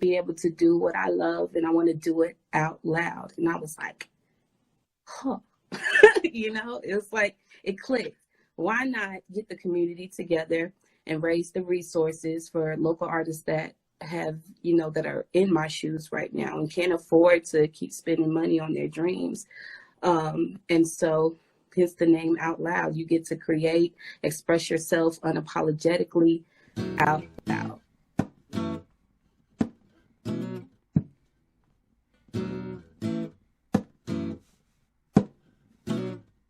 be able to do what I love and I want to do it out loud. And I was like, huh. It was like it clicked. Why not get the community together and raise the resources for local artists that have, that are in my shoes right now and can't afford to keep spending money on their dreams. And so hence the name Out Loud. You get to create, express yourself unapologetically out loud.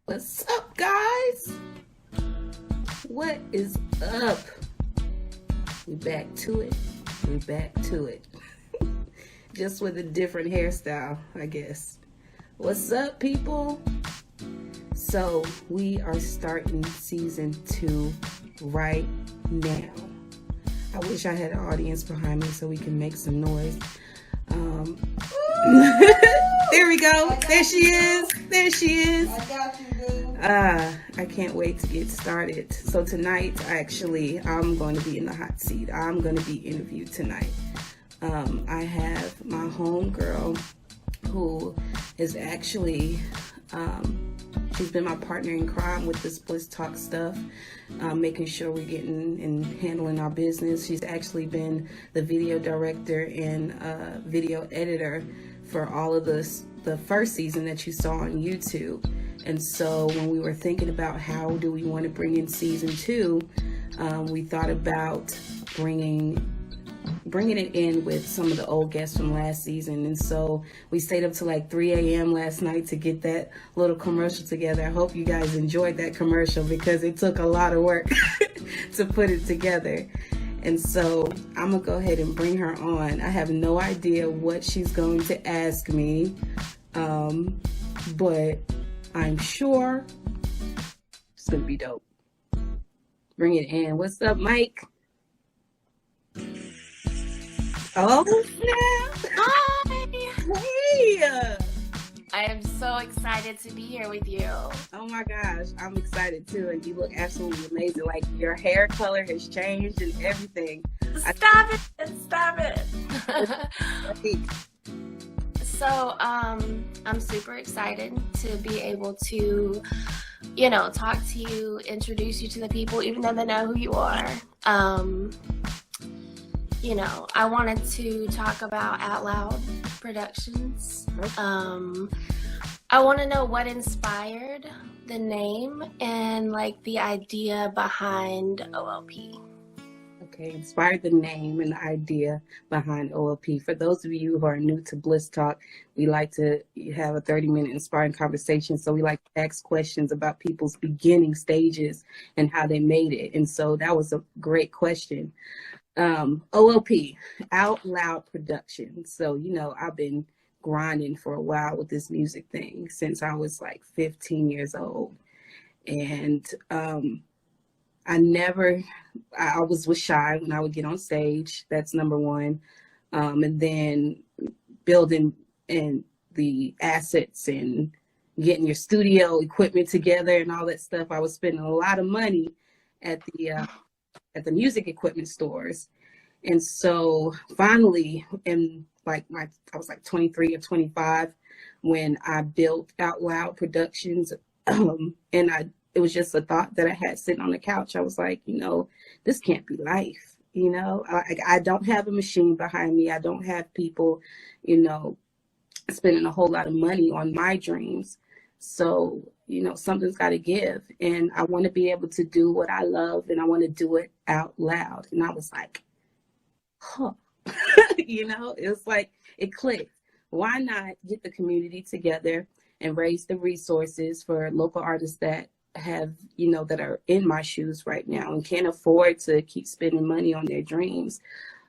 What's up, guys? What is up? We back to it. Just with a different hairstyle, I guess. What's up, people? So we are starting season 2 right now. I wish I had an audience behind me so we can make some noise. There we go. There she is. I got you, dude. I can't wait to get started. So tonight, I'm going to be in the hot seat. I'm going to be interviewed tonight. I have my homegirl who is actually, she's been my partner in crime with this Bliss Talk stuff, making sure we're getting and handling our business. She's actually been the video director and video editor for all of the first season that you saw on YouTube. And so when we were thinking about how do we want to bring in season 2, we thought about bringing it in with some of the old guests from last season. And so we stayed up to like 3 a.m. last night to get that little commercial together. I hope you guys enjoyed that commercial because it took a lot of work to put it together. And so I'm going to go ahead and bring her on. I have no idea what she's going to ask me, but I'm sure it's going to be dope. Bring it in. What's up, Mike? Oh, snap. Hi. Hey. I am so excited to be here with you. Oh my gosh, I'm excited too. And you look absolutely amazing. Like your hair color has changed and everything. Stop it. So, I'm super excited to be able to, talk to you, introduce you to the people, even though they know who you are. I wanted to talk about Out Loud Productions. I want to know what inspired the name and like the idea behind OLP. Okay, inspired the name and the idea behind OLP. For those of you who are new to Bliss Talk, we like to have a 30-minute inspiring conversation. So we like to ask questions about people's beginning stages and how they made it. And so that was a great question. OLP, Out Loud Productions. So, I've been grinding for a while with this music thing since I was like 15 years old. And I was shy when I would get on stage. That's number one. And then building and the assets and getting your studio equipment together and all that stuff. I was spending a lot of money at the music equipment stores. And so finally, I was like 23 or 25 when I built Out Loud Productions. And it was just a thought that I had sitting on the couch. I was like, this can't be life. I don't have a machine behind me. I don't have people, spending a whole lot of money on my dreams. So, something's got to give. And I want to be able to do what I love and I want to do it out loud. And I was like, huh. It was like it clicked. Why not get the community together and raise the resources for local artists that have, that are in my shoes right now and can't afford to keep spending money on their dreams.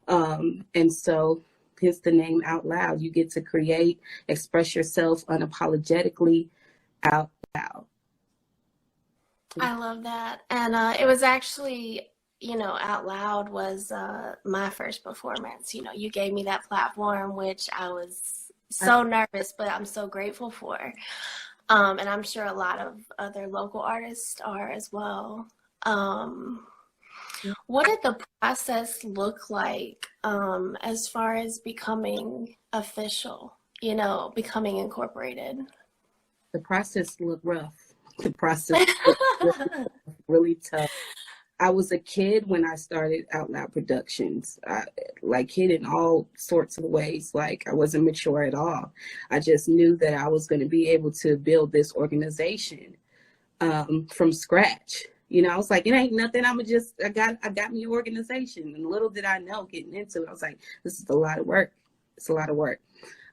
And so hence the name Out Loud. You get to create, express yourself unapologetically out loud. I love that. And it was actually, Out Loud was my first performance. You gave me that platform, which I was so nervous, but I'm so grateful for. And I'm sure a lot of other local artists are as well. What did the process look like as far as becoming official, becoming incorporated? The process looked rough. The process looked really, really tough. I was a kid when I started Out Loud Productions, like kid in all sorts of ways. Like I wasn't mature at all. I just knew that I was going to be able to build this organization from scratch. I was like, it ain't nothing. I got me an organization. And little did I know getting into it, I was like, this is a lot of work. It's a lot of work.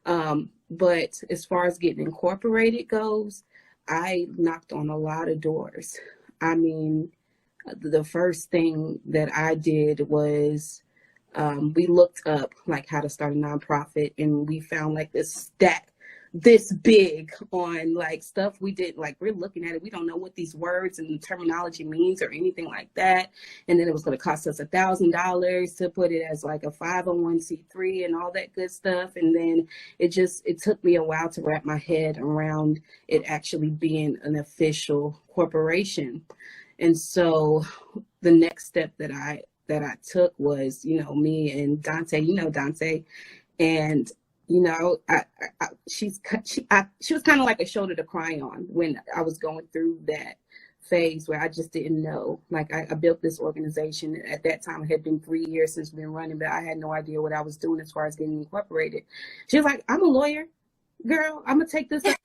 But as far as getting incorporated goes, I knocked on a lot of doors. I mean, the first thing that I did was we looked up like how to start a nonprofit, and we found like this stack this big on like stuff we did. Like we're looking at it, we don't know what these words and terminology means or anything like that. And then it was going to cost us $1,000 to put it as like a 501c3 and all that good stuff. And then it took me a while to wrap my head around it actually being an official corporation. And so the next step that I took was, me and Dante, Dante, and she was kind of like a shoulder to cry on when I was going through that phase where I just didn't know. Like I built this organization. At that time, it had been 3 years since we've been running, but I had no idea what I was doing as far as getting incorporated. She was like, I'm a lawyer, girl. I'm gonna take this up.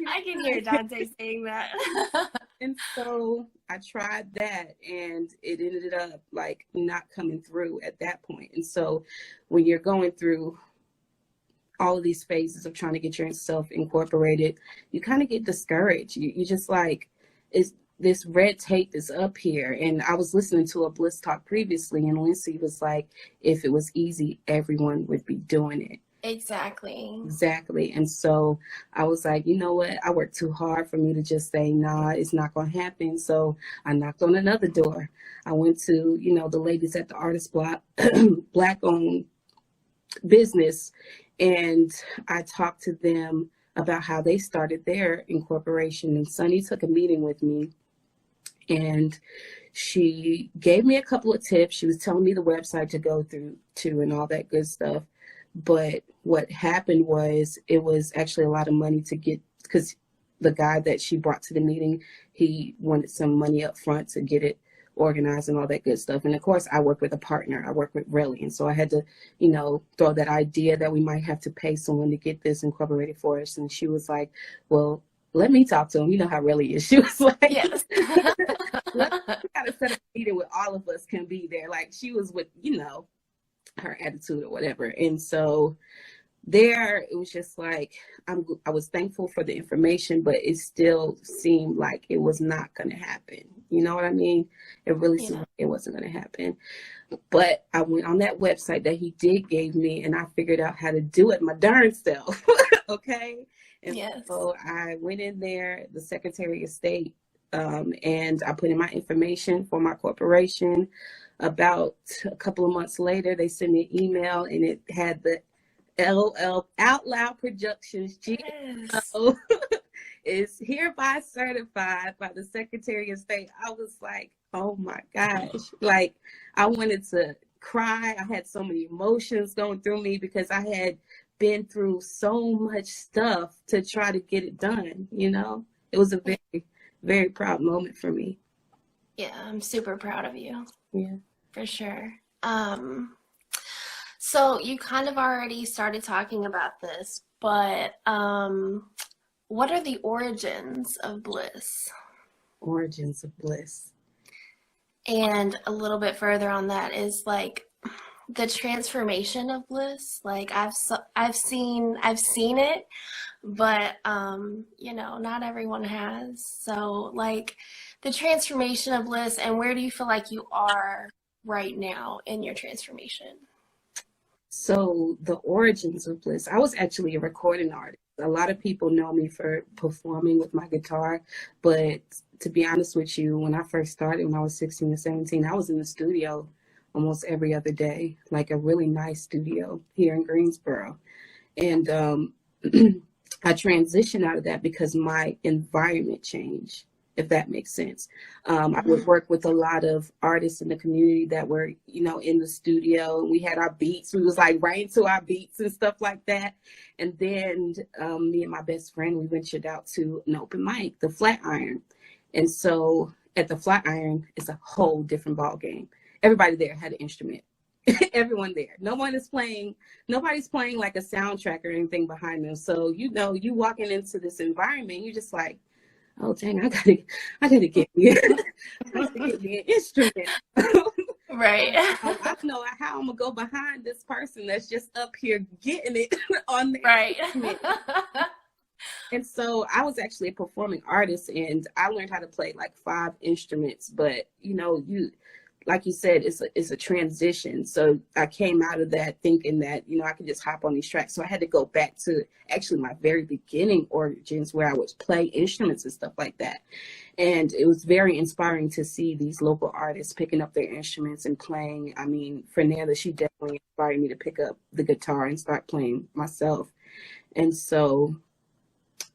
I can hear Dante saying that. And so I tried that, and it ended up like not coming through at that point. And so when you're going through all of these phases of trying to get yourself incorporated, you kind of get discouraged. You just like, is this red tape is up here. And I was listening to a Bliss Talk previously, and Lindsay was like, if it was easy, everyone would be doing it. Exactly. And so I was like, you know what? I worked too hard for me to just say, nah, it's not going to happen. So I knocked on another door. I went to, the ladies at the Artist Block, Black-owned business, and I talked to them about how they started their incorporation. And Sunny took a meeting with me, and she gave me a couple of tips. She was telling me the website to go through to and all that good stuff. But what happened was it was actually a lot of money to get, because the guy that she brought to the meeting, he wanted some money up front to get it organized and all that good stuff. And of course, I work with a partner. I work with Relly. And so I had to, throw that idea that we might have to pay someone to get this incorporated for us. And she was like, well, let me talk to him. You know how Relly is. She was like, yes. We got to set up a meeting where all of us can be there. Like she was with, her attitude or whatever. And so there, it was just like, I was thankful for the information, but it still seemed like it was not going to happen. You know what I mean? It really seemed like it wasn't going to happen. But I went on that website that he did gave me, and I figured out how to do it my darn self. Okay. And so I went in there, the Secretary of State, and I put in my information for my corporation. About a couple of months later, they sent me an email, and it had the LL Out Loud Productions GO is hereby certified by the Secretary of State. I was like, oh my gosh. Like I wanted to cry. I had so many emotions going through me because I had been through so much stuff to try to get it done. It was a very, very proud moment for me. Yeah, I'm super proud of you. Yeah, for sure. So you kind of already started talking about this, but what are the origins of Bliss? Origins of Bliss. And a little bit further on that is like the transformation of Bliss. Like I've seen it, but not everyone has. So like the transformation of Bliss, and where do you feel like you are right now in your transformation? So the origins of Bliss, I was actually a recording artist. A lot of people know me for performing with my guitar, but to be honest with you, when I first started, when I was 16 or 17, I was in the studio almost every other day, like a really nice studio here in Greensboro. And I transitioned out of that because my environment changed. if that makes sense. I would work with a lot of artists in the community that were, you know, in the studio, and we had our beats. We was like writing to our beats and stuff like that. And then me and my best friend, we ventured out to an open mic, the Flatiron. And so at the Flatiron, it's a whole different ball game. Everybody there had an instrument. Everyone there. Nobody's playing like a soundtrack or anything behind them. So, you know, you walking into this environment, you're just like, oh dang, I gotta get me an instrument. Right. I don't know how I'm gonna go behind this person that's just up here getting it on their Right. instrument. And so I was actually a performing artist, and I learned how to play like 5 instruments. But you know, like you said, it's a transition. So I came out of that thinking that, you know, I could just hop on these tracks. So I had to go back to actually my very beginning origins, where I would play instruments and stuff like that. And it was very inspiring to see these local artists picking up their instruments and playing. I mean, Fernanda, she definitely inspired me to pick up the guitar and start playing myself. And so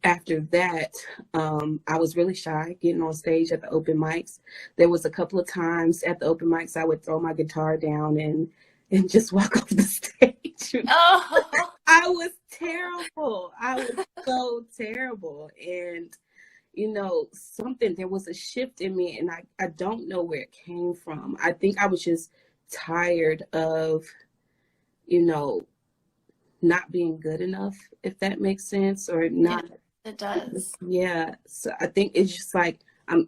after that, I was really shy getting on stage at the open mics. There was a couple of times at the open mics I would throw my guitar down and just walk off the stage. Oh. I was terrible. I was so terrible. And, you know, there was a shift in me, and I don't know where it came from. I think I was just tired of, you know, not being good enough, if that makes sense, or not. It does. Yeah. So I think it's just like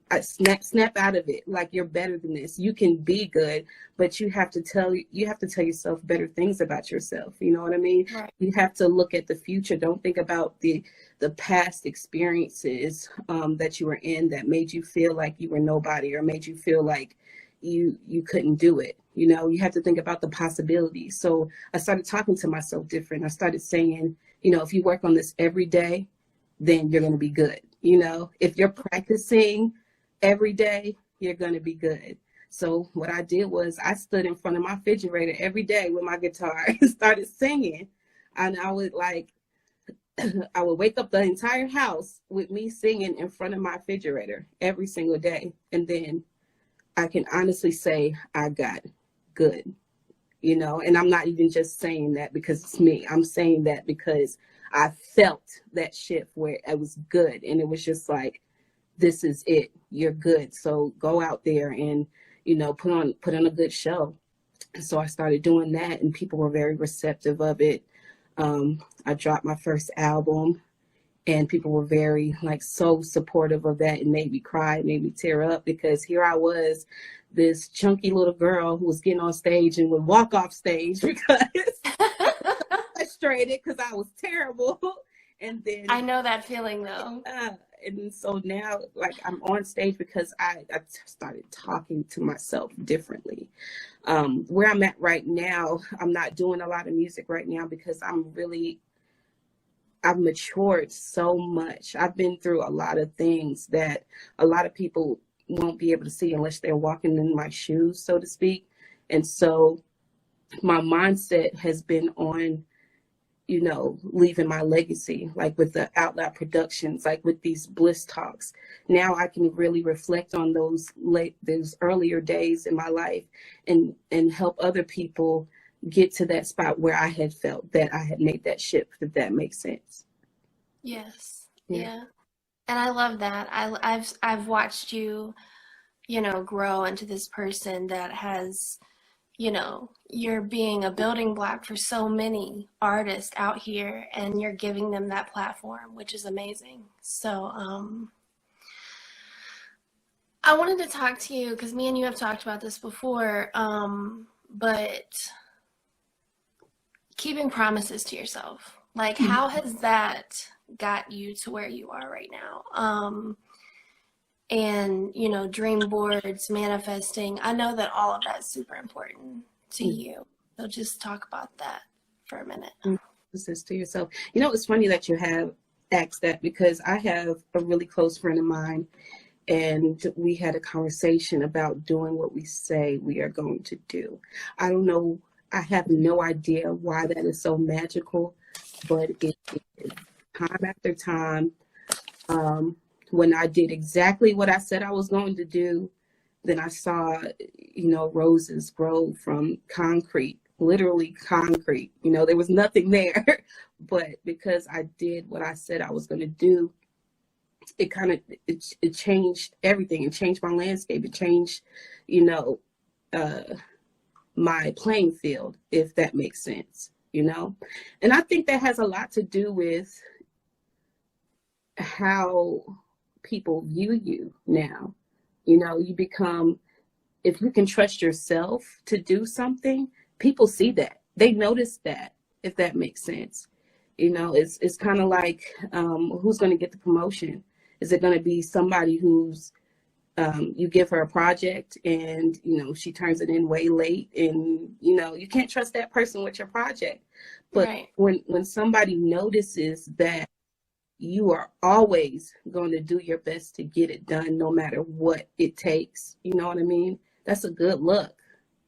I snap out of it. Like, you're better than this. You can be good, but you have to tell yourself better things about yourself. You know what I mean? Right. You have to look at the future. Don't think about the past experiences that you were in that made you feel like you were nobody, or made you feel like you couldn't do it. You know, you have to think about the possibilities. So I started talking to myself different. I started saying, you know, if you work on this every day, then you're going to be good. You know, if you're practicing every day, you're going to be good. So what I did was I stood in front of my refrigerator every day with my guitar and started singing. And I would wake up the entire house with me singing in front of my refrigerator every single day. And then I can honestly say I got good, you know, and I'm not even just saying that because it's me. I'm saying that because I felt that shift where it was good, and it was just like, this is it. You're good. So go out there and, you know, put on a good show. And so I started doing that, and people were very receptive of it. I dropped my first album, and people were very, like, so supportive of that. It made me cry, it made me tear up, because here I was, this chunky little girl who was getting on stage and would walk off stage because frustrated because I was terrible. And then I know that feeling though. And so now, like, I'm on stage because I started talking to myself differently. Where I'm at right now, I'm not doing a lot of music right now because I've matured so much. I've been through a lot of things that a lot of people won't be able to see unless they're walking in my shoes, so to speak. And so my mindset has been on, you know, leaving my legacy, like with the Out Loud Productions, like with these Bliss Talks. Now I can really reflect on those earlier days in my life and help other people get to that spot where I had felt that I had made that shift, if that makes sense. Yes. Yeah. And I love that. I've watched you, you know, grow into this person that has, you know, you're being a building block for so many artists out here, and you're giving them that platform, which is amazing. So I wanted to talk to you because me and you have talked about this before, but keeping promises to yourself, like, how has that got you to where you are right now? And, you know, dream boards, manifesting. I know that all of that is super important to you. So just talk about that for a minute. Promises to yourself. You know, it's funny that you have asked that, because I have a really close friend of mine, and we had a conversation about doing what we say we are going to do. I don't know. I have no idea why that is so magical, but it is. Time after time, when I did exactly what I said I was going to do, then I saw, roses grow from concrete, literally concrete. There was nothing there, but because I did what I said I was going to do, it changed everything. It changed my landscape. It changed, uh, my playing field, if that makes sense, And I think that has a lot to do with how people view you now. You become, if you can trust yourself to do something, people see that. They notice that, if that makes sense. It's kind of like, who's going to get the promotion? Is it going to be somebody who's, you give her a project and, she turns it in way late, and, you can't trust that person with your project. But right. when somebody notices that you are always going to do your best to get it done, no matter what it takes, you know what I mean? That's a good look.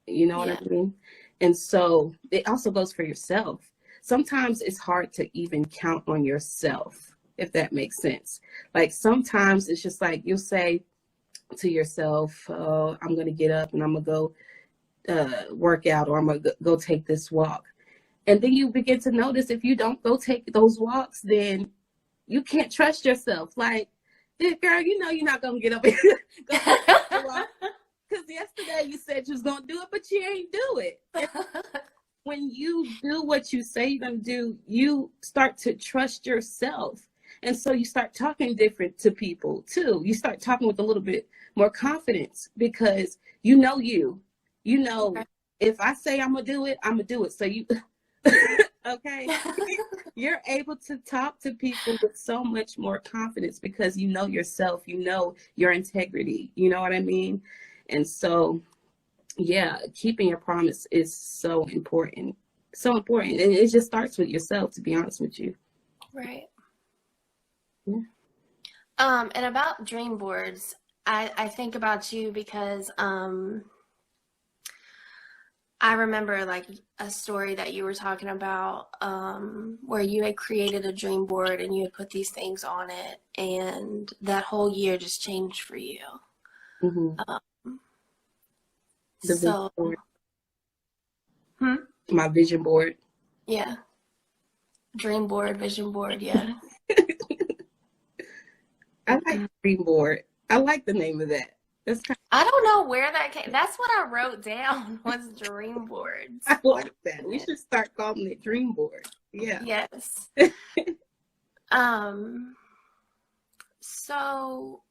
You know what I mean? And so it also goes for yourself. Sometimes it's hard to even count on yourself, if that makes sense. Like sometimes it's just like you'll say to yourself, oh, I'm going to get up and I'm going to go work out, or I'm going to go take this walk. And then you begin to notice if you don't go take those walks, then you can't trust yourself. Like, girl, you're not going to get up and go take the walk. Because yesterday you said you was going to do it, but you ain't do it. When you do what you say you're going to do, you start to trust yourself. And so you start talking different to people, too. You start talking with a little bit more confidence because you know you. If I say I'm going to do it, I'm going to do it. So you, okay? You're able to talk to people with so much more confidence because you know yourself, you know your integrity. You know what I mean? And so, yeah, keeping your promise is so important. So important. And it just starts with yourself, to be honest with you. Right. Yeah. And about dream boards, I think about you because I remember like a story that you were talking about where you had created a dream board and you had put these things on it, and that whole year just changed for you. Mm-hmm. So, my vision board. Yeah. Dream board, vision board, yeah. I like dream board. I like the name of that. I don't know where that came. That's what I wrote down was dream boards. I like that. We should start calling it dream board. Yeah. Yes. So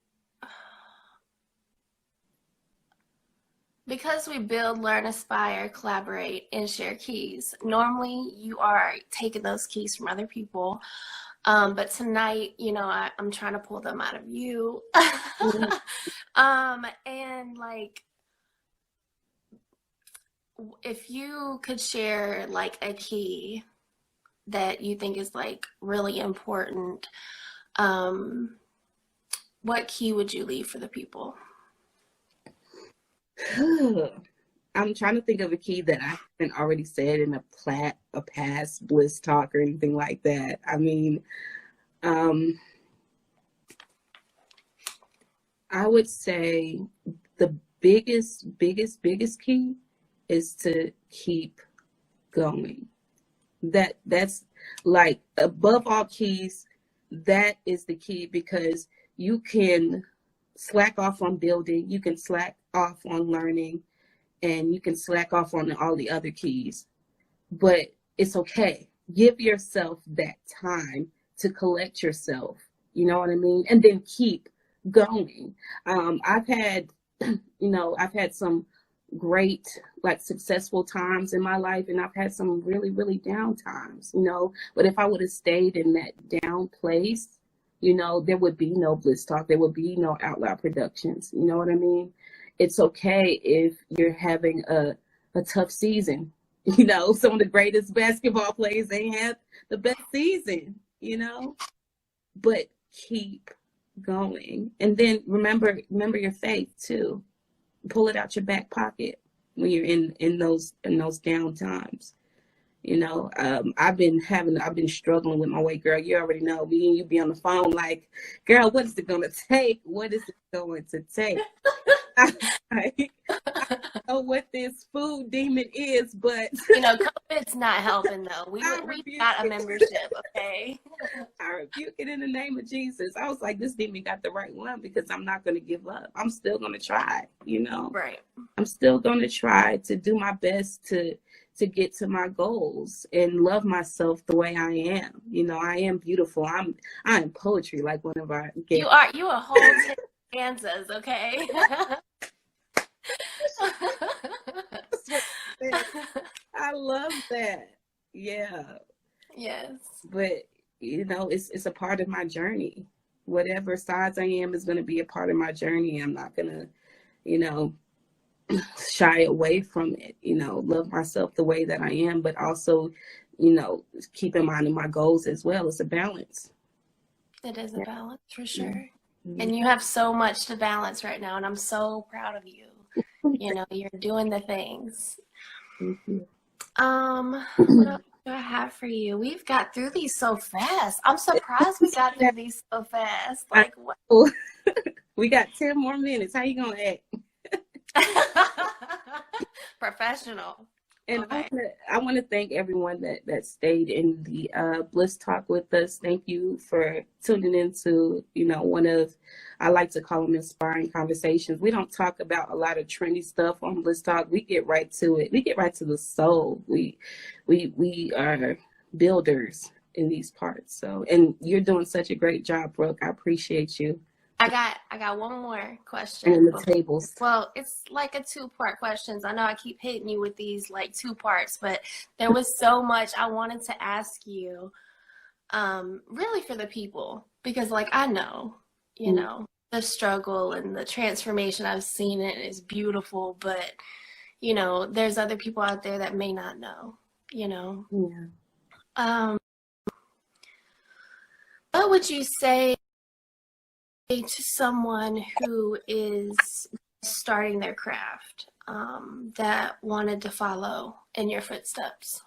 because we build, learn, aspire, collaborate, and share keys, normally you are taking those keys from other people. But tonight, I'm trying to pull them out of you. And like, if you could share like a key that you think is like really important, what key would you leave for the people? I'm trying to think of a key that I haven't already said in a past Bliss Talk or anything like that. I mean, I would say the biggest key is to keep going. That's like above all keys, that is the key, because you can slack off on building, you can slack off on learning, and you can slack off on all the other keys. But it's okay. Give yourself that time to collect yourself. You know what I mean? And then keep going. I've had some great, like, successful times in my life, and I've had some really, really down times, But if I would have stayed in that down place, there would be no Bliss Talk. There would be no Out Loud Productions. You know what I mean? It's okay if you're having a tough season. Some of the greatest basketball players, they have the best season, but keep going. And then remember your faith too. Pull it out your back pocket when you're in those down times. You know, I've been struggling with my weight, girl. You already know. Me and you be on the phone like, girl, what is it going to take? What is it going to take? I know what this food demon is, but you know, COVID's not helping though. We got a membership, okay? I rebuke it in the name of Jesus. I was like, this demon got the right one, because I'm not going to give up. I'm still going to try, you know. Right. I'm still going to try to do my best to get to my goals and love myself the way I am. You know, I am beautiful. I am poetry, like one of our guests. You a whole 10 stanzas, okay? I love that. Yeah. Yes. But you know, it's a part of my journey. Whatever size I am is going to be a part of my journey. I'm not going to, you know, shy away from it. You know, love myself the way that I am, but also, you know, keep in mind my goals as well. It's a balance. It is a balance for sure. Mm-hmm. And you have so much to balance right now, and I'm so proud of you. You know, you're doing the things. Mm-hmm. What else do I have for you? We've got through these so fast. I'm surprised we got through these so fast. Like, what? We got 10 more minutes. How you gonna act? Professional. And okay. I want to thank everyone that stayed in the Bliss Talk with us. Thank you for tuning into, you know, one of, I like to call them inspiring conversations. We don't talk about a lot of trendy stuff on Bliss Talk. We get right to it. We get right to the soul. We are builders in these parts. So, and you're doing such a great job, Brooke. I appreciate you. I got one more question. And the tables. Well, it's like a 2-part questions. I know I keep hitting you with these like 2 parts, but there was so much I wanted to ask you, really for the people, because like I know, you know, the struggle and the transformation. I've seen it. It's beautiful, but you know, there's other people out there that may not know, you know. Yeah. What would you say to someone who is starting their craft, that wanted to follow in your footsteps?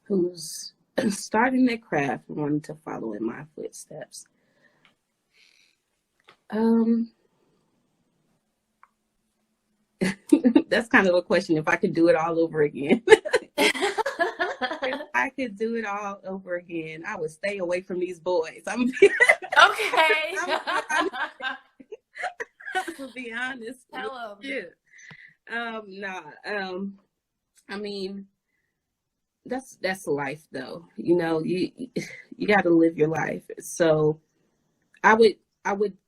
Who's starting their craft and wanting to follow in my footsteps? That's kind of a question. If I could do it all over again. If I could do it all over again, I would stay away from these boys. Okay. To be honest. Tell them. I mean, that's life though. You know, you got to live your life. So I would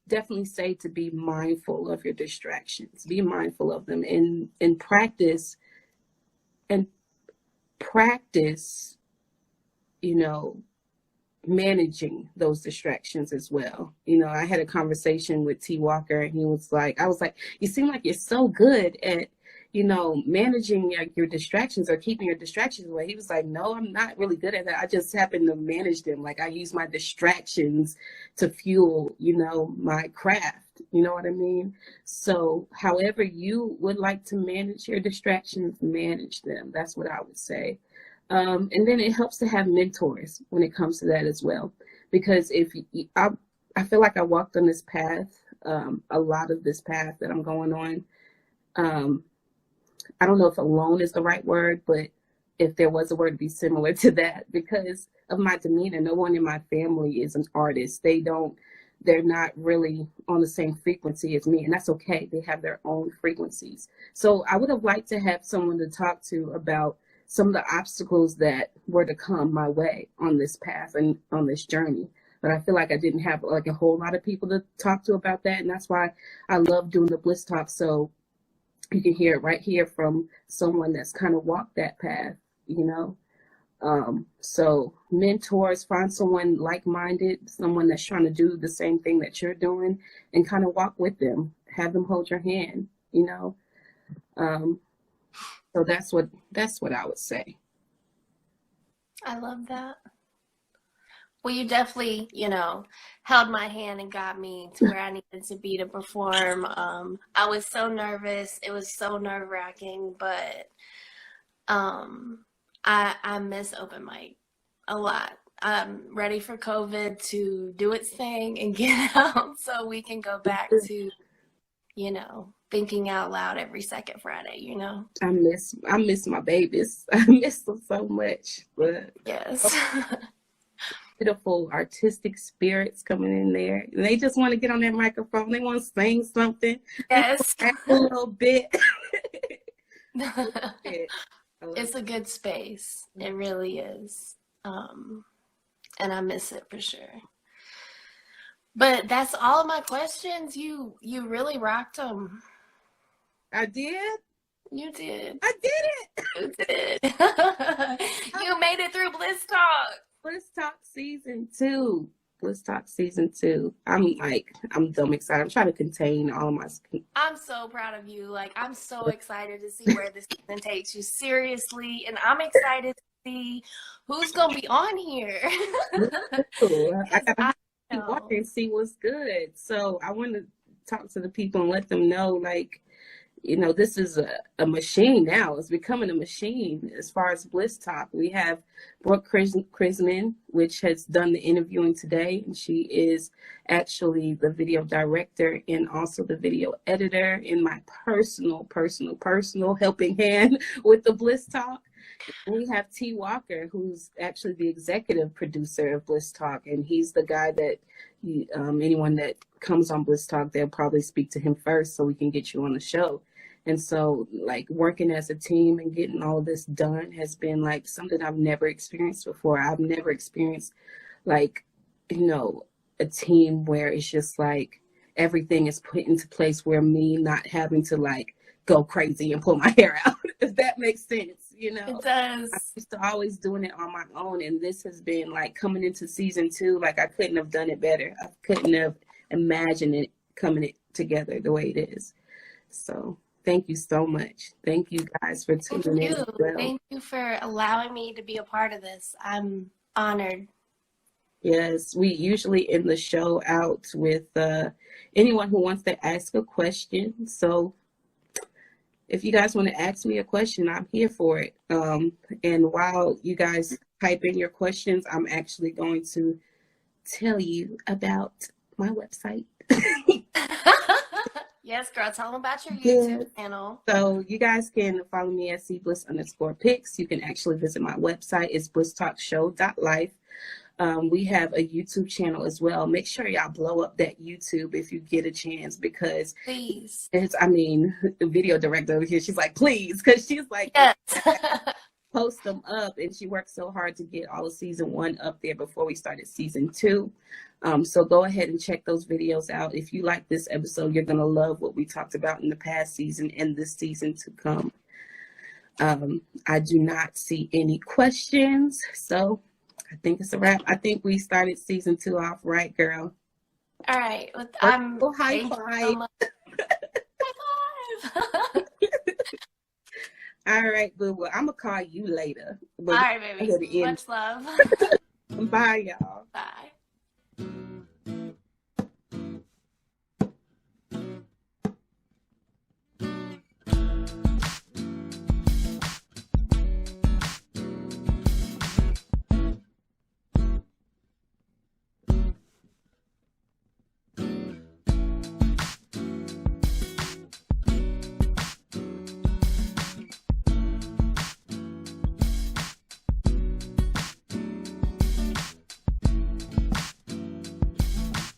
definitely say to be mindful of your distractions. Be mindful of them and practice, you know, managing those distractions as well. You know, I had a conversation with T. Walker, and I was like, you seem like you're so good at, you know, managing your distractions or keeping your distractions away. He was like, no, I'm not really good at that. I just happen to manage them. Like I use my distractions to fuel, you know, my craft. You know what I mean? So however you would like to manage your distractions, manage them. That's what I would say. And then it helps to have mentors when it comes to that as well. Because I feel like I walked on this path, a lot of this path that I'm going on. I don't know if alone is the right word, but if there was a word to be similar to that, because of my demeanor. No one in my family is an artist. They're not really on the same frequency as me, and that's okay. They have their own frequencies. So I would have liked to have someone to talk to about some of the obstacles that were to come my way on this path and on this journey. But I feel like I didn't have like a whole lot of people to talk to about that. And that's why I love doing the Bliss Talk. So you can hear it right here from someone that's kind of walked that path, you know. So mentors, find someone like-minded, someone that's trying to do the same thing that you're doing, and kind of walk with them, have them hold your hand, you know. So that's what I would say. I love that. Well, you definitely, held my hand and got me to where I needed to be to perform. I was so nervous. It was so nerve-wracking, but I miss open mic a lot. I'm ready for COVID to do its thing and get out so we can go back to, thinking out loud every second Friday, I miss my babies. I miss them so much. But yes. Beautiful artistic spirits coming in there. And they just want to get on that microphone. They want to sing something. Yes. A little bit. It's a good space. It really is. And I miss it for sure. But that's all of my questions. You really rocked them. I did? You did. I did it. You did. You made it through Bliss Talk. Bliss Talk Season 2. Bliss Talk Season 2. I'm dumb excited. I'm trying to contain all my... I'm so proud of you. Like, I'm so excited to see where this season takes you seriously. And I'm excited to see who's going to be on here. I got to walk and see what's good. So I want to talk to the people and let them know, like, this is a machine now. It's becoming a machine as far as Bliss Talk. We have Brooke Chrismon, which has done the interviewing today. And she is actually the video director and also the video editor in my personal helping hand with the Bliss Talk. And we have T. Walker, who's actually the executive producer of Bliss Talk. And he's the guy that anyone that comes on Bliss Talk, they'll probably speak to him first so we can get you on the show. And so, like, working as a team and getting all of this done has been, like, something I've never experienced before. I've never experienced, like, a team where it's just, like, everything is put into place where me not having to, like, go crazy and pull my hair out, if that makes sense, It does. I used to always doing it on my own, and this has been, like, coming into season 2, like, I couldn't have done it better. I couldn't have imagined it coming together the way it is. So... thank you so much. Thank you guys for tuning in as well. Thank you for allowing me to be a part of this. I'm honored. Yes, we usually end the show out with anyone who wants to ask a question. So if you guys want to ask me a question, I'm here for it. And while you guys type in your questions, I'm actually going to tell you about my website. Yes, girl, tell them about your YouTube channel. So you guys can follow me at cbliss_pics. You can actually visit my website. It's blisstalkshow.life. We have a YouTube channel as well. Make sure y'all blow up that YouTube if you get a chance, because please. The video director over here, she's like, please, because she's like, yes. Post them up, and she worked so hard to get all of season 1 up there before we started season 2. So go ahead and check those videos out. If you like this episode, you're going to love what we talked about in the past season and this season to come. I do not see any questions, so I think it's a wrap. I think we started season 2 off right, girl. All right. High five. High five. All right, boo. Well, I'm going to call you later. All right, baby. Much love. Bye, y'all. Bye.